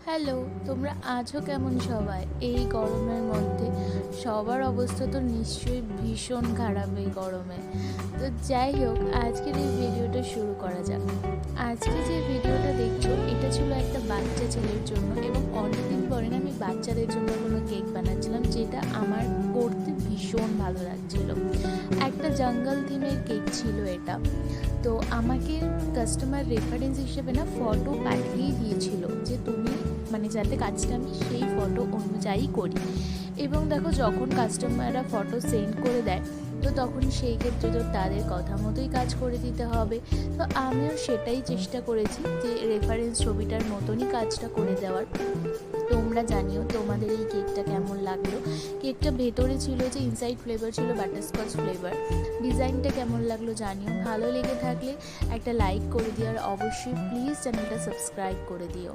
Hello, তোমরা আছো কেমন সবাই? এই গরমের মধ্যে সবার অবস্থা তো নিশ্চয়ই ভীষণ খারাপ এই গরমে। তো যাই হোক, আজকের এই ভিডিওটা শুরু করা যাক। আজকে যে ভিডিওটা দেখছো এটা ছিল একটা বাচ্চা ছেলের জন্য, এবং অনেকদিন পরে না আমি বাচ্চাদের জন্য কোনো কেক বানাচ্ছিলাম, যেটা আমার করতে ভীষণ ভালো লাগছিল। একটা জঙ্গল থিমের কেক ছিল এটা। তো আমাকে কাস্টমার রেফারেন্স হিসেবে না ফটো পাঠিয়ে দিয়েছিল যে তুমি যাতে কাজটা আমি সেই ফটো অনুযায়ী করি। এবং দেখো, যখন কাস্টমাররা ফটো সেন্ড করে দেয় তো তখন সেই ক্ষেত্রে তো তাদের কথা মতোই কাজ করে দিতে হবে। তো আমিও সেটাই চেষ্টা করেছি যে রেফারেন্স ছবিটার মতনই কাজটা করে দেওয়ার। তোমরা জানিও তোমাদের এই কেকটা কেমন লাগলো। কেকটা ভেতরে ছিল যে ইনসাইড ফ্লেভার ছিল বাটারস্কচ ফ্লেভার। ডিজাইনটা কেমন লাগলো জানিও। ভালো লেগে থাকলে একটা লাইক করে দিও, আর অবশ্যই প্লিজ চ্যানেলটা সাবস্ক্রাইব করে দিও।